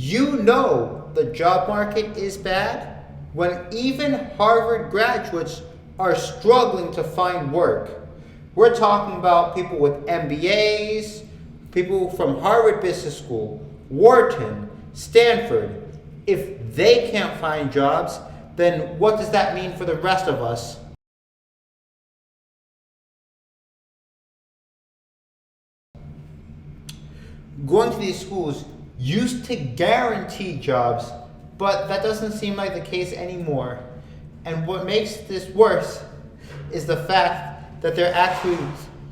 You know the job market is bad when even Harvard graduates are struggling to find work. We're talking about people with MBAs, people from Harvard Business School, Wharton, Stanford. If they can't find jobs, then what does that mean for the rest of us? Going to these schools used to guarantee jobs, but that doesn't seem like the case anymore. And what makes this worse is the fact that they're actually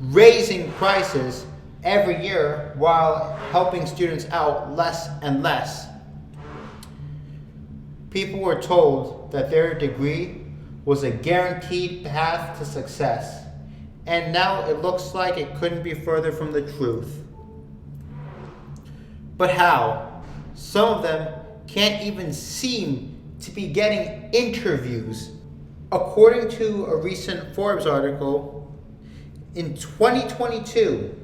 raising prices every year while helping students out less and less. People were told that their degree was a guaranteed path to success, and now it looks like it couldn't be further from the truth. But how? Some of them can't even seem to be getting interviews. According to a recent Forbes article, in 2022,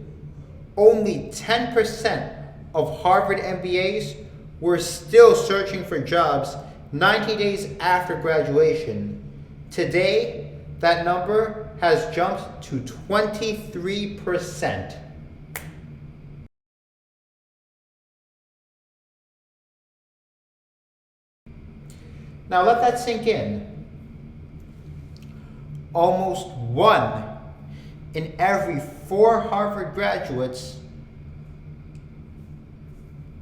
only 10% of Harvard MBAs were still searching for jobs 90 days after graduation. Today, that number has jumped to 23%. Now let that sink in. Almost 1 in every 4 Harvard graduates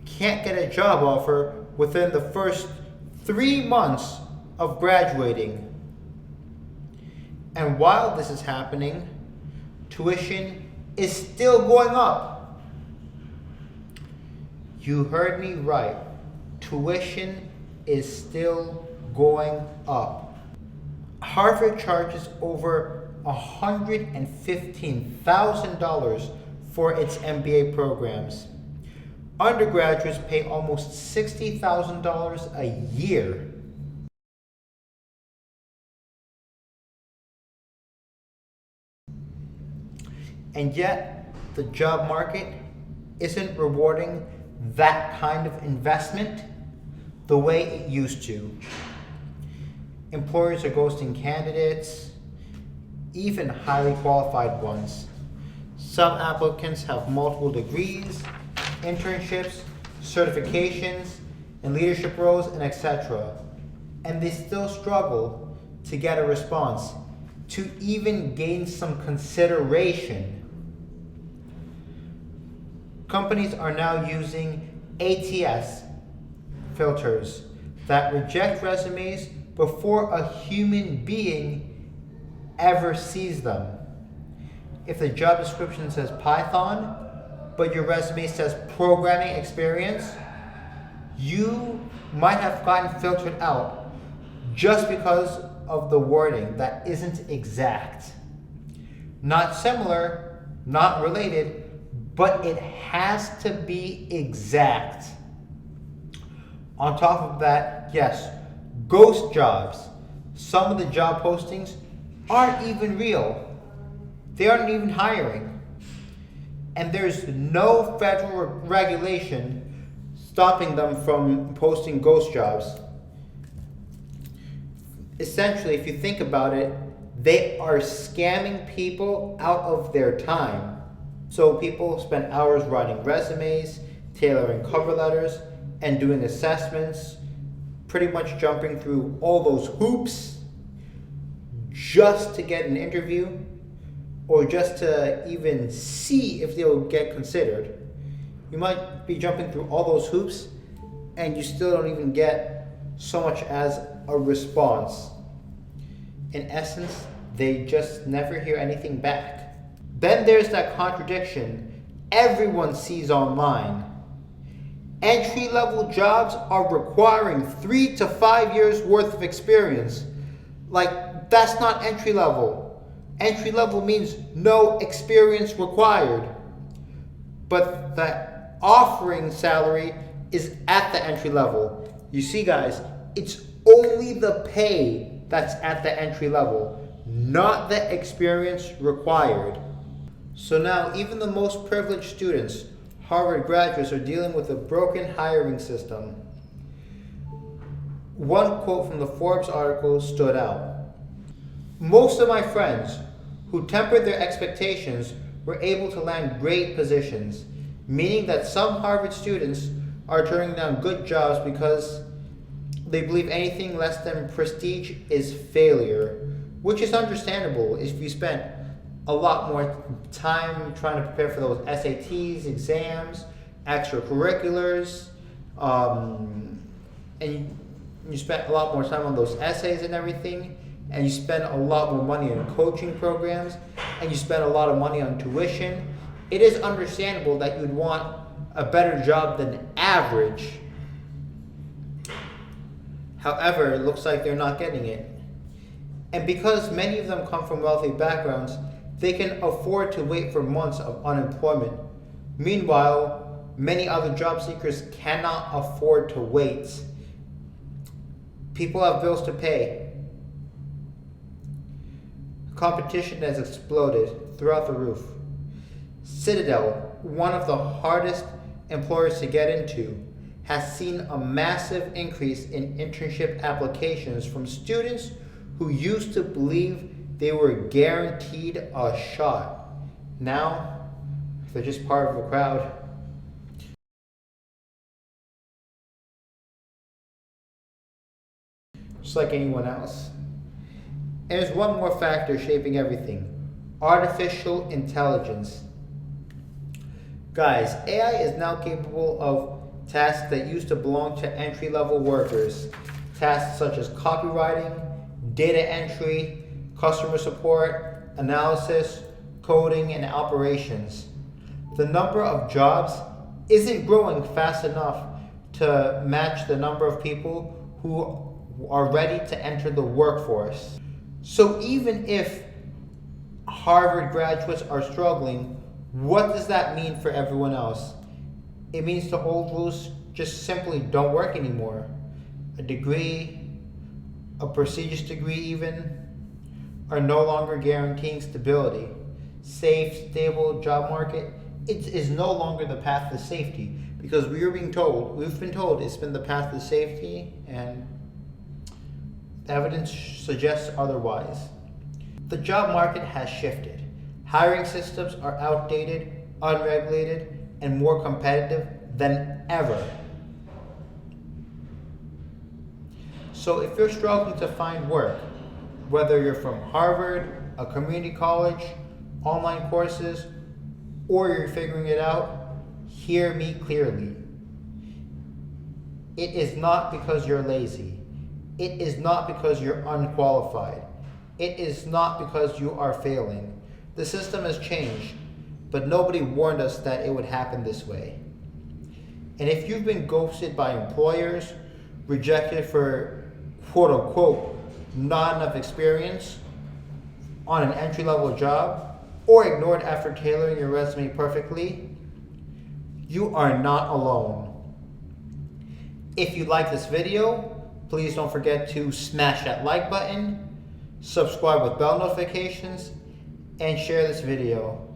can't get a job offer within the first 3 months of graduating. And while this is happening, tuition is still going up. You heard me right. Tuition is still going up. Harvard charges over $115,000 for its MBA programs. Undergraduates pay almost $60,000 a year. And yet, the job market isn't rewarding that kind of investment the way it used to. Employers are ghosting candidates, even highly qualified ones. Some applicants have multiple degrees, internships, certifications, and leadership roles, and etc. And they still struggle to get a response, to even gain some consideration. Companies are now using ATS filters that reject resumes before a human being ever sees them. If the job description says Python, but your resume says programming experience, you might have gotten filtered out just because of the wording that isn't exact. Not similar, not related, but it has to be exact. On top of that, yes, ghost jobs. Some of the job postings aren't even real. They aren't even hiring. And there's no federal regulation stopping them from posting ghost jobs. Essentially, if you think about it, they are scamming people out of their time. So people spend hours writing resumes, tailoring cover letters, and doing assessments, pretty much jumping through all those hoops just to get an interview or just to even see if they'll get considered. You might be jumping through all those hoops and you still don't even get so much as a response. In essence, they just never hear anything back. Then there's that contradiction everyone sees online. Entry-level jobs are requiring 3 to 5 years worth of experience. Like, that's not entry-level. Entry-level means no experience required. But the offering salary is at the entry level. You see, guys, it's only the pay that's at the entry level, not the experience required. So now, even the most privileged students, Harvard graduates are dealing with a broken hiring system. One quote from the Forbes article stood out. Most of my friends who tempered their expectations were able to land great positions, meaning that some Harvard students are turning down good jobs because they believe anything less than prestige is failure, which is understandable if you spent a lot more time trying to prepare for those SATs, exams, extracurriculars, and you spent a lot more time on those essays and everything, and you spend a lot more money on coaching programs, and you spend a lot of money on tuition. It is understandable that you'd want a better job than average. However, it looks like they're not getting it. And because many of them come from wealthy backgrounds, they can afford to wait for months of unemployment. Meanwhile, many other job seekers cannot afford to wait. People have bills to pay. Competition has exploded throughout the roof. Citadel, one of the hardest employers to get into, has seen a massive increase in internship applications from students who used to believe they were guaranteed a shot. Now, they're just part of a crowd. Just like anyone else. And there's one more factor shaping everything: artificial intelligence. Guys, AI is now capable of tasks that used to belong to entry-level workers. Tasks such as copywriting, data entry, customer support, analysis, coding, and operations. The number of jobs isn't growing fast enough to match the number of people who are ready to enter the workforce. So even if Harvard graduates are struggling, what does that mean for everyone else? It means the old rules just simply don't work anymore. A degree, a prestigious degree even, are no longer guaranteeing stability. Safe, stable job market, it is no longer the path to safety, because we've been told it's been the path to safety, and evidence suggests otherwise. The job market has shifted. Hiring systems are outdated, unregulated, and more competitive than ever. So if you're struggling to find work, whether you're from Harvard, a community college, online courses, or you're figuring it out, hear me clearly. It is not because you're lazy. It is not because you're unqualified. It is not because you are failing. The system has changed, but nobody warned us that it would happen this way. And if you've been ghosted by employers, rejected for quote unquote not enough experience on an entry-level job, or ignored after tailoring your resume perfectly, you are not alone. If you like this video, please don't forget to smash that like button, subscribe with bell notifications, and share this video.